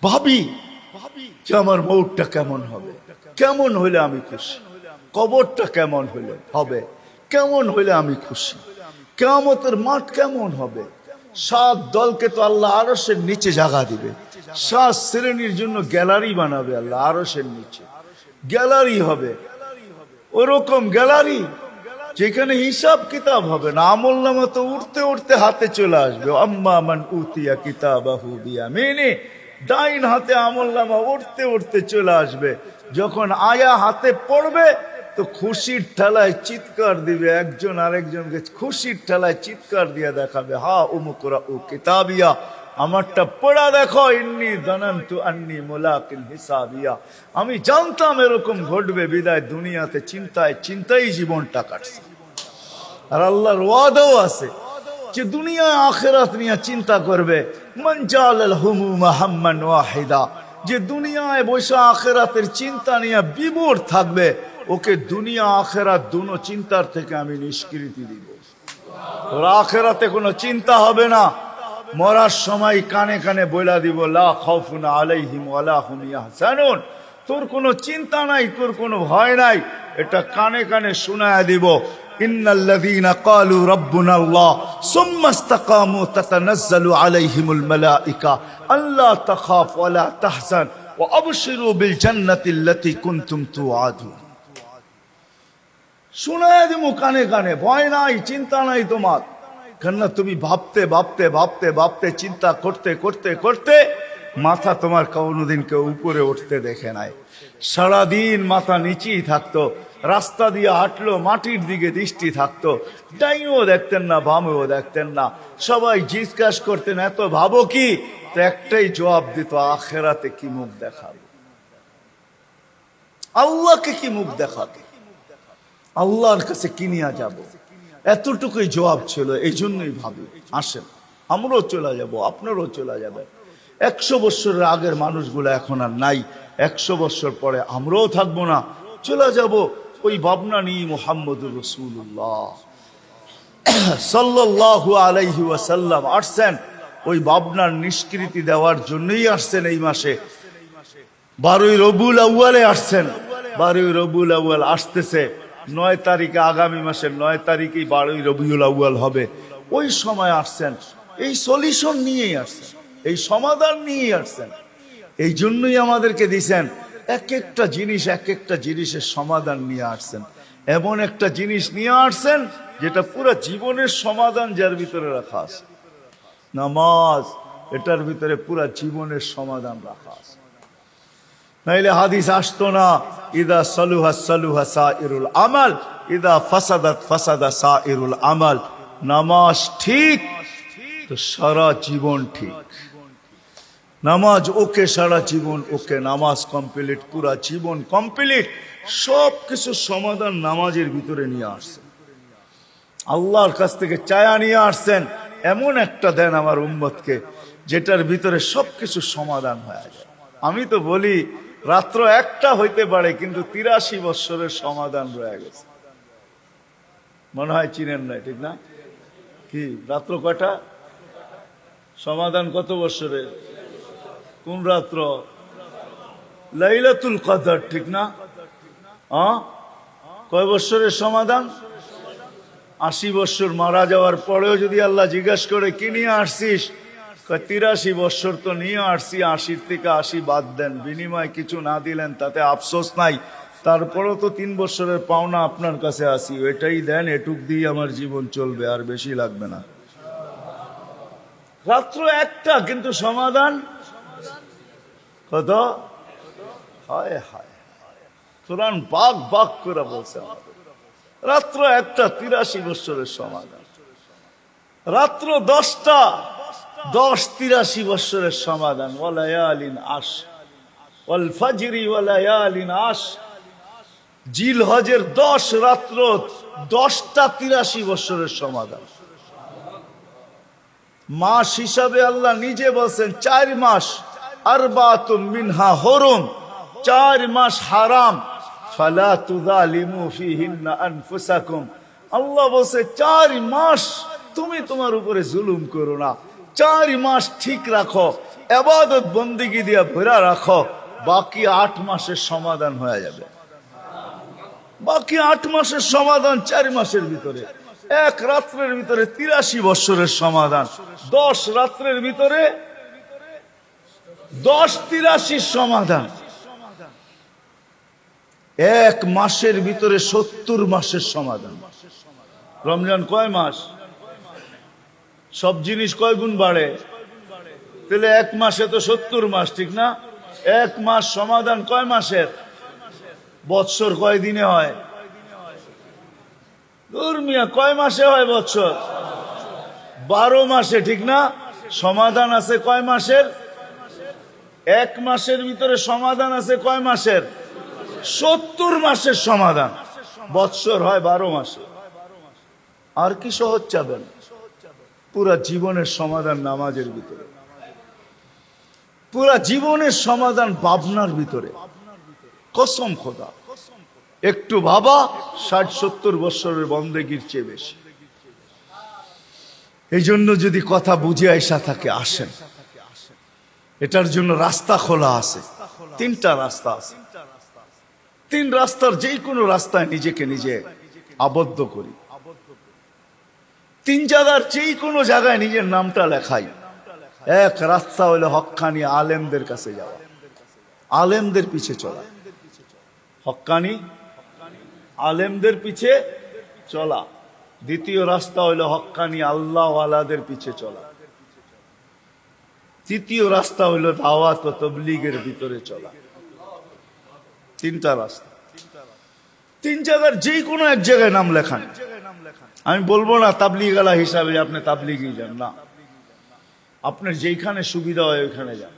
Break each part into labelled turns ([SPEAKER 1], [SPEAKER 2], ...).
[SPEAKER 1] ভাবি যে আমার মৌতটা কেমন হবে, কেমন হইলে আমি খুশি, কবরটা কেমন হইলে হবে, কেমন হইলে আমি খুশি, কিয়ামতের মাঠ কেমন হবে। 7 দলকে তো আল্লাহ আরশের নিচে জায়গা দিবে, 7 শ্রেণীর জন্য গ্যালারি বানাবে আল্লাহ আরশের নিচে, গ্যালারি হবে, ওরকম গ্যালারি যেখানে হিসাব কিতাব হবে না, আমলনামা তো উঠতে উঠতে হাতে চলে আসবে। আম্মা মান উতিয়া কিতাবাহু বিয়ামিনি, ডাইন হাতে আমলনামা উঠতে উঠতে চলে আসবে। যখন আয়া হাতে পড়বে তো খুশির ঠেলায় চিৎকার দিবে, একজন আরেকজনকে খুশির ঠেলায় চিৎকার দিয়ে দেখাবে, হা উমুকরা উ কিতাবিয়া, আমারটা পড়া দেখো, ইন্নী জানান্তু আন্নী মুলাকিন হিসাবিয়া, আমি জানতাম এরকম ঘটবে, বিদায় দুনিয়াতে চিন্তায় চিন্তাই জীবনটা কাটছে। আর আল্লাহর ওয়াদাও আছে যে দুনিয়া আখিরাত নিয়ে চিন্তা করবে। মান জালাল হুমুমা হাম্মান ওয়াহিদা, যে দুনিয়ায় বসে আখিরাতের চিন্তা নিয়ে বিমূঢ় থাকবে, ওকে দুনিয়া আখিরাত দুনো চিন্তার থেকে আমি নিষ্কৃতি দিব। ওর আখিরাতে কোনো চিন্তা হবে না। মরার সময় কানে কানে বইলা দিব, লা খাউফুন আলাইহিম ওয়ালা হুম ইয়াহজানুন, তোর কোনো চিন্তা নাই, তোর কোনো ভয় নাই, এটা কানে কানে শোনায়া দিব। ইন্নাল্লাযীনা ক্বালু রাব্বুনাল্লাহ সুম্মা ইসতাকামু তাতানাজ্জালু আলাইহিমুল মালায়েকা আল্লা তাখাফ ওয়ালা তাহজান ওয়া আবশিরু বিল জান্নাতিল্লাতী কুনতুম তুআদুন। শোনায়া দিব কানে কানে, ভয় নাই, চিন্তা নাই তোমার। কেননা তুমি ভাবতে ভাবতে ভাবতে ভাবতে চিন্তা করতে করতে করতে মাথা তোমার কোনোদিন কেউ উপরে উঠতে দেখে নাই। সারাদিন মাথা নিচেই থাকতো, রাস্তা দিয়ে হাঁটলো মাটির দিকে দৃষ্টি থাকতো, ডাইনও দেখতেন না বামেও দেখতেন না। সবাই জিজ্ঞাসা করতেন এত ভাবো কি, তো একটাই জবাব দিত, আখেরাতে কি মুখ দেখাবে, আল্লাহকে কি মুখ দেখাবে, আল্লাহর কাছে কি নিয়ে যাব, এতটুকুই জবাব ছিল। এই জন্যই ভাবি, আসেন আমরাও চলে যাব, আপনারাও চলে যাবেন। 100 বছরের আগের মানুষগুলো এখন আর নাই, 100 বছর পরে আমরাও থাকবো না, চলে যাব। ওই ভাবনা নিয়ে মুহাম্মদুর রাসূলুল্লাহ সাল্লাল্লাহু আলাইহি ওয়াসাল্লাম আসছেন। ওই ভাবনার নিষ্কৃতি দেওয়ার জন্যই আসছেন। এই মাসে 12ই রবিউল আউয়ালে আসছেন। 12ই রবিউল আউয়াল আসতেছে 9 তারিখে, আগামী মাসের 9 তারিখেই 12ই রবিউল আউয়াল হবে। ওই সময় আসছেন, এই সলিউশন নিয়েই আসছেন, এই সমাধান নিয়েই আসছেন। এই জন্যই আমাদেরকে দিছেন এক একটা জিনিস, এক একটা জিনিসের সমাধান নিয়ে আসছেন। এমন একটা জিনিস নিয়ে আসছেন যেটা পুরো জীবনের সমাধান যার ভিতরে রাখা আছে। নামাজ, এটার ভিতরে পুরো জীবনের সমাধান রাখা আছে। নাইলে হাদিস আসতো না, ইদা সালুহা সালুহা সাইরুল আমাল, ইদা ফাসাদাত ফাসাদা সাইরুল আমাল। নামাজ ঠিক তো সারা জীবন ঠিক, নামাজ ওকে সারা জীবন ওকে, নামাজ কমপ্লিট, পুরা জীবন কমপ্লিট। সব কিছু সমাধান নামাজের ভিতরে নিয়ে আসছেন, আল্লাহর কাছ থেকে চায়া নিয়ে আসছেন। এমন একটা দেন আমার উম্মতকে যেটার ভিতরে সবকিছু সমাধান হয়ে যায়। আমি তো বলি রাত্র একটা হইতে পারে, কিন্তু 83 বৎসরের সমাধান রয়ে গেছে। মনে হয় চিনেন না, ঠিক না? কি রাত্র কয়টা? সমাধান কত বৎসরের? কোন রাত্র? লাইলাতুল কদর, ঠিক না? কয় বৎসরের সমাধান? 80 বৎসর মারা যাওয়ার পরেও যদি আল্লাহ জিজ্ঞাসা করে কি নিয়ে আসছিস, 83 বৎসর তো নিয়ে আসছি, 80 থেকে 80 বাদ দেন, বিনিময় কিছু না দিলেন তাতে আফসোস নাই, তারপরও তো 3 বৎসরের পাওনা আপনার কাছে আসি, এটাই দেন, এটুক দিয়ে আমার জীবন চলবে, আর বেশি লাগবে না। রাত্র একটা, কিন্তু সমাধান কত? হায় হায়, কোরআন বাক বাক করে বলছে রাত্র একটা, 83 বৎসরের সমাধান। রাত্র 10টা, 10 83 বৎসরের সমাধান। ওয়ালায়ালিন আশ ওয়াল ফাজরি ওয়ালায়ালিন আশ, জিলহজের 10 রাত্র, 10টা 83 বৎসরের সমাধান। মাস হিসাবে আল্লাহ নিজে বলছেন 4 মাস, আরবাতুম মিনহা হুরুম, 4 মাস হারাম, ফালা তুযালিমু ফীহিন্না আনফুসাকুম। আল্লাহ বলছে 4 মাস তুমি তোমার উপরে জুলুম করো না, 4 মাস ঠিক রাখো। ইবাদত বন্দেগী দিয়া ভরা রাখো, বাকি 8 মাসের সমাধান হয়ে যাবে। বাকি 8 মাসের সমাধান 4 মাসের ভিতরে, 1 রাত্রের ভিতরে 83 বছরের সমাধান, 10 রাত্রের ভিতরে 10-83 সমাধান, 1 মাসের ভিতরে 70 মাসের সমাধান। রমজান কয় মাস? সব জিনিস কয় গুণ বাড়ে? তাহলে 1 মাসে তো 70 মাস, ঠিক না? 1 মাস সমাধান কয় মাসের? বৎসর কয় দিনে হয়? মিয়া কয় মাসে হয় বৎসর? 12 মাসে, ঠিক না? সমাধান আছে কয় মাসের? 1 মাসের ভিতরে সমাধান আছে কয় মাসের? 70 মাসের সমাধান। বৎসর হয় 12 মাসে। আর কি সহজ চাবেন? পুরা জীবনের সমাধান নামাজের ভিতরে, পুরা জীবনের সমাধান ভাবনার ভিতরে। কসম খোদা, একটু ভাবা 60-70 বছরের বন্দেগীর চেয়ে বেশি। এই জন্য যদি কথা বুঝে আইসা থাকে, আসেন। এটার জন্য রাস্তা খোলা আছে, 3টা রাস্তা আছে। 3 রাস্তার যে কোনো রাস্তায় নিজেকে নিজে আবদ্ধ করি। 3 জায়গার যে কোনো জায়গায় নিজের নামটা লেখাই। এক রাস্তা হলো হক্কানি আলেমদের কাছে যাওয়া, আলেমদের পিছে চলা। হক্কানি আলেমদের পিছে চলা। দ্বিতীয় রাস্তা হলো হক্কানি আল্লাহওয়ালাদের পিছে চলা। তৃতীয় রাস্তা হলো দাওয়াত ও তাবলীগের ভিতরে চলা। 3টা রাস্তা। 3 জায়গার যে কোনো এক জায়গায় নাম লেখান। আমি বলবো না তাবলীগওয়ালা হিসাবে আপনি তাবলীগই যান, না। আপনার যেখানে সুবিধা হয় ওইখানে যান।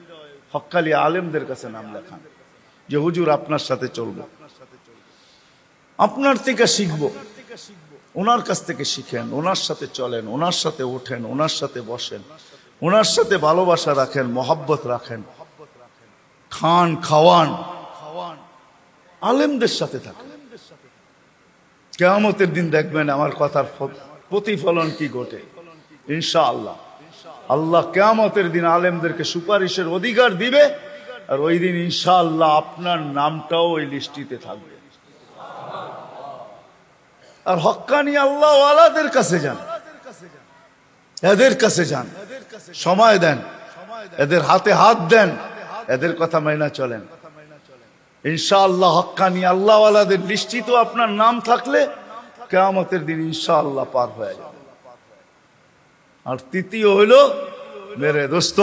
[SPEAKER 1] হক্কানি আলেমদের কাছে নাম লেখান যে হুজুর আপনার সাথে চলবো, আপনার থেকে শিখবো। ওনার কাছ থেকে শিখেন, ওনার সাথে চলেন, ওনার সাথে ওঠেন, ওনার সাথে বসেন, ওনার সাথে ভালোবাসা রাখেন, মহব্বত রাখেন, খান খাওয়ান, আলেমদের সাথে থাকেন। কিয়ামতের দিন দেখবেন আমার কথার প্রতিফলন কি ঘটে। ইনশাআল্লাহ আল্লাহ কিয়ামতের দিন আলেমদেরকে সুপারিশের অধিকার দিবে, আর ওই দিন ইনশাআল্লাহ আপনার নামটাও ওই লিস্টিতে থাকবে। আর হক্কানি আল্লাহওয়ালাদের কাছে যান, এদের কাছে যান, সময় দেন, এদের হাতে হাত দেন, এদের কথা মেনে চলেন। ইনশাআল্লাহ হক্কানি আল্লাহওয়ালাদের লিস্টিতে আপনার নাম থাকলে কিয়ামতের দিন ইনশাআল্লাহ পার হয়ে যাবে। আর তৃতীয় হলো মেরে দোস্ত,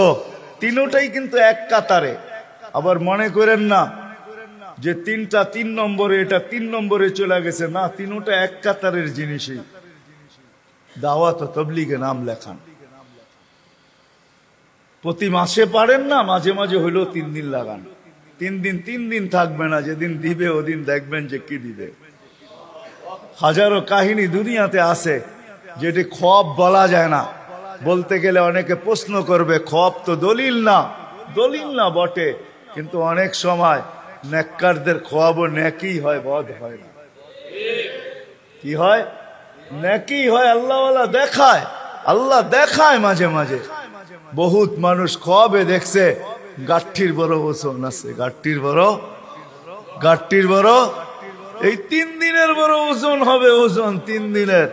[SPEAKER 1] 3টাই কিন্তু এক কাতারে। আবার মনে করেন না যে 3টা 3 নম্বরে, এটা 3 নম্বরে চলে গেছে, না। 3টা এক কাতারের জিনিসই। দাওয়াত ও তাবলীগে নাম লেখান। প্রতি মাসে পারেন না, মাঝে মাঝে হইলেও 3 দিন লাগান। 3 দিন থাকবে না, যেদিন দিবে ওদিন দেখবেন যে কি দিবে। হাজারো কাহিনী দুনিয়াতে আছে যেটি খোয়াব বলা যায় না। বলতে গেলে অনেকে প্রশ্ন করবে, খোয়াব তো দলিল না। দলিল না বটে, কিন্তু অনেক সময় নেককারদের খোয়াবও নেকি হয়, বদ হয় না। কি হয়? নেকি হয়। আল্লাহওয়ালা দেখায়, আল্লাহ দেখায় মাঝে মাঝে। বহুত মানুষ খোয়াবে দেখছে গাঠির বড় ওজন আছে, গাঠির বড় এই 3 দিনের বড় ওজন হবে। ওজন 3 দিনের,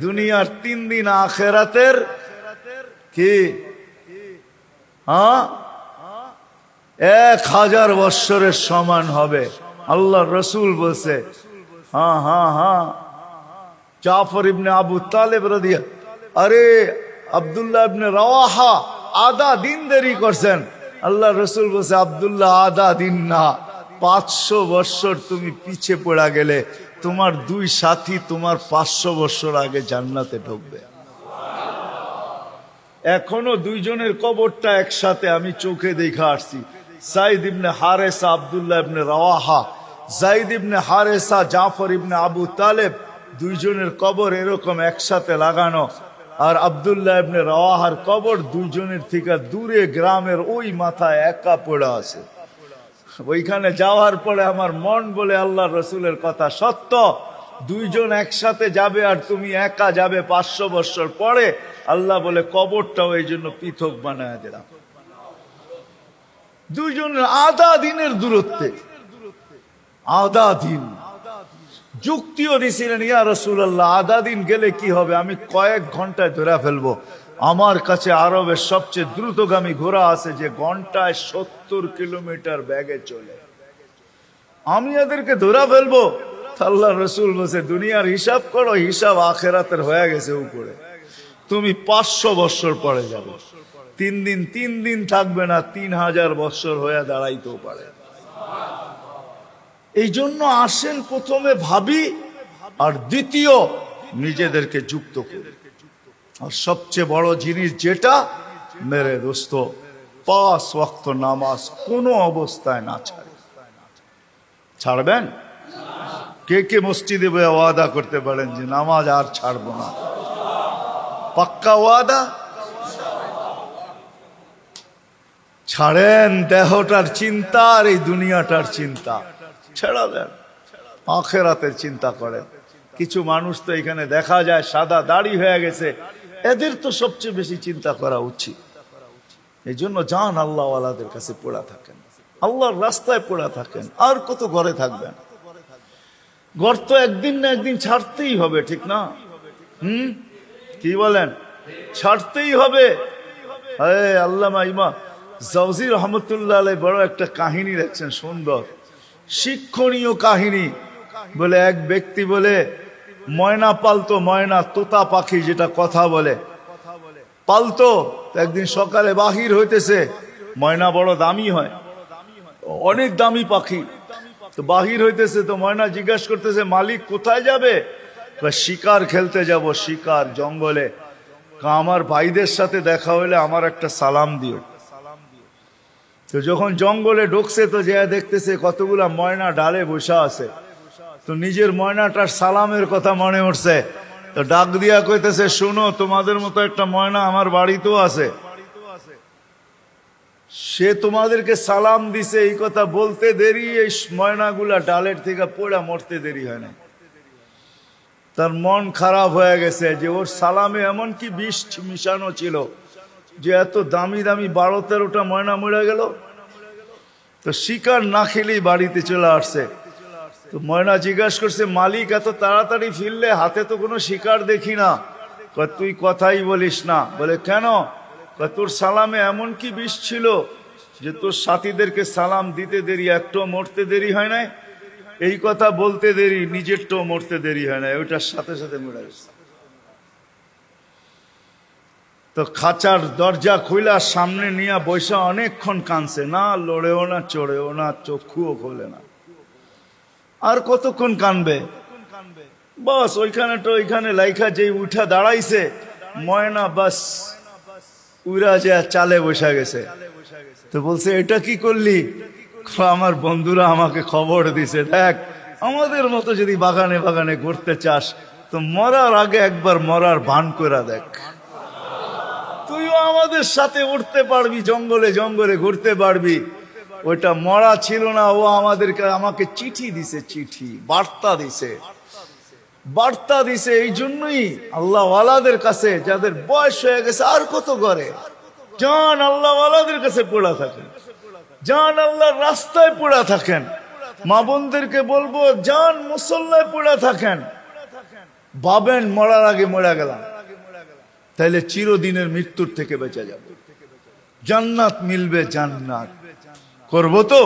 [SPEAKER 1] দুনিয়ার 3 দিন আখেরাতের কি 1000 বৎসরের সমান হবে। আল্লাহ রসুল বলছে। জাফর ইবনে আবু তালেব রাদিয়াল্লাহু, আরে আব্দুল্লাহ ইবনে রাওয়াহা আধা দিন দেরি করছেন। আল্লাহ রসুল বলছে, আব্দুল্লাহ আধা দিন না, 500 বৎসর তুমি পিছে পড়া গেলে তোমার 2 সাথী তোমার 500 বৎসর আগে জান্নাতে ঢুকবে। এখনো 2 জনের কবরটা একসাথে আমি চোখে দেখে আসছি। যায়েদ ইবনে হারেসা, আব্দুল্লাহ ইবনে রাওয়াহা। যায়েদ ইবনে হারেসা, জাফর ইবনে আবু তালেব, 2 জনের কবর এরকম একসাথে লাগানো। আর আব্দুল্লাহ ইবনে রাওয়াহার কবর 2 জনের থেকে দূরে, গ্রামের ওই মাথায় একা পড়ে আছে। ওইখানে যাওয়ার পরে আমার মন বলে আল্লাহ রসুলের কথা সত্য। 2 জন একসাথে যাবে আর তুমি একা যাবে 500 বৎসর পরে। আল্লাহ বলে কবরটাও এই জন্য পৃথক বানায় দিলাম। দুইজনের আধা দিনের দূরত্বে, আধা দিন। যুক্তিও দিছিলেন, ইয়া রাসূলুল্লাহ আধা দিন গেলে কি হবে, আমি কয়েক ঘন্টায় ধরে ফেলবো। আমার কাছে আরবের সবচেয়ে দ্রুতগামী ঘোড়া আছে যে ঘন্টায় 70 কিলোমিটার বেগে চলে, আমি এদেরকে ধরে ফেলবো। আল্লাহ রসুল বলছে, দুনিয়ার হিসাব করো, হিসাব আখেরাতের হয়ে গেছে উপরে, তুমি 500 বৎসর পরে যাবে। 3 দিন থাকবে না, 3000 বৎসর হয়ে দাঁড়াইতেও পারে। এই জন্য আসেন প্রথমে ভাবি, আর দ্বিতীয় নিজেদেরকে যুক্ত করি। আর সবচেয়ে বড় জিনিস যেটা, মেরে দোস্ত, 5 ওয়াক্ত নামাজ কোনো অবস্থায় না ছাড়ে। ছাড়বেন? কে কে মসজিদে বয়ে ওয়াদা করতে পারেন যে নামাজ আর ছাড়বো না? পাক্কা ওয়াদা? ছাড়েন দেহটার চিন্তা আর এই দুনিয়াটার চিন্তা ছেড়া দেন, আখেরাতের চিন্তা করেন। কিছু মানুষ তো এখানে দেখা যায় সাদা দাড়ি হয়ে গেছে, এদের তো সবচেয়ে বেশি চিন্তা করা উচিত। এই জন্য যান আল্লাহ ওয়ালাদের কাছে পড়া থাকেন, আল্লাহর রাস্তায় পড়া থাকেন। আর কত ঘরে থাকবেন? ঘর তো একদিন না একদিন ছাড়তেই হবে, ঠিক না? কি বলেন? ছাড়তেই হবে। আল্লামা ইমাম জাওজি রহমতুল্লাহ আলাইহি বড় একটা কাহিনী দেখছেন, সুন্দর শিক্ষণীয় কাহিনী। বলে এক ব্যক্তি বলে ময়না পালতো, ময়না তোতা পাখি যেটা কথা বলে পালতো। একদিন সকালে বাহির হইতেছে, ময়না বড় দামি হয়, অনেক দামি পাখি। তো বাহির হইতেছে, তো ময়না জিজ্ঞাসা করতেছে, মালিক কোথায় যাবে? শিকার খেলতে যাব, শিকার জঙ্গলে। আমার ভাইদের সাথে দেখা হলে আমার একটা সালাম দিও। তো যখন জঙ্গলে ঢুকছে, তো যে দেখতেছে কতগুলা ময়না ডালে বসা আছে। তো নিজের ময়নাটার সালামের কথা মনে উঠছে, তো ডাক দিয়া কইতেছে, শুনো, তোমাদের মতো একটা ময়না আমার বাড়িতেও আছে, সে তোমাদেরকে সালাম দিছে। এই কথা বলতে দেরি, এই ময়নাগুলা ডালের থেকে পড়া মরতে দেরি হয় না। তার মন খারাপ হয়ে গেছে যে ওর সালামে এমন কি বিষ মিশানো ছিল যে এত দামি দামি 12-13টা ময়না মরে গেল। তো শিকার না খেলেই বাড়িতে চলে আসছে। তো ময়না জিজ্ঞাসা করছে, মালিক এত তাড়াতাড়ি ফিরলে, হাতে তো কোনো শিকার দেখি না। তুই কথাই বলিস না। বলে কেন? তোর সালামে এমন কি বিষ ছিল যে তোর সাথীদেরকে সালাম দিতে দেরি, একটাও মরতে দেরি হয় নাই। এই কথা বলতে দেরি, নিজেরটাও মরতে দেরি হয় না, ওইটার সাথে সাথে মরে গেছে। তো খাঁচার দরজা খুইলা সামনে নিয়ে বৈশা অনেকক্ষণ কাঁদছে, না লড়েও না, চড়েও না, চক্ষুও খোলে না। আর কতক্ষণ কানবে? বাস ওইখানে তো ওইখানে লাইখা যেই উঠা দাঁড়াইছে, ময়না বাস উড়া যে চালে বসা গেছে। তো বলছে, এটা কি করলি? আমার বন্ধুরা আমাকে খবর দিছে, দেখ আমাদের মতো যদি বাগানে বাগানে ঘুরতে চাস তো মরার আগে একবার মরার ভান করে দেখ, তুইও আমাদের সাথে উঠতে পারবি, জঙ্গলে জঙ্গলে ঘুরতে পারবি। ওইটা মরা ছিল না, ও আমাকে চিঠি দিছে, চিঠি বার্তা দিছে, বার্তা দিছে। এই জন্যই আল্লাহ ওয়ালাদের কাছে, যাদের বয়স হয়ে গেছে আর কত করে, যান আল্লাহ ওয়ালাদের কাছে পড়া থাকেন, যান আল্লাহর রাস্তায় পড়া থাকেন। মা বোনদেরকে বলবো, যান মুসল্লায় পড়া থাকেন। ভাবেন মরার আগে মরে গেলাম, তাইলে চিরদিনের মৃত্যুর থেকে বেঁচে যাব, জান্নাত মিলবে। জান্নাত করবো তো?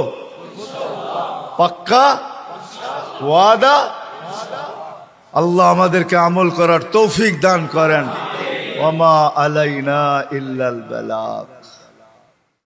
[SPEAKER 1] পাক্কা ওয়াদা? আল্লাহ আমাদেরকে আমল করার তৌফিক দান করেন। ওমা আলাইনা ইল্লাল বালাগ।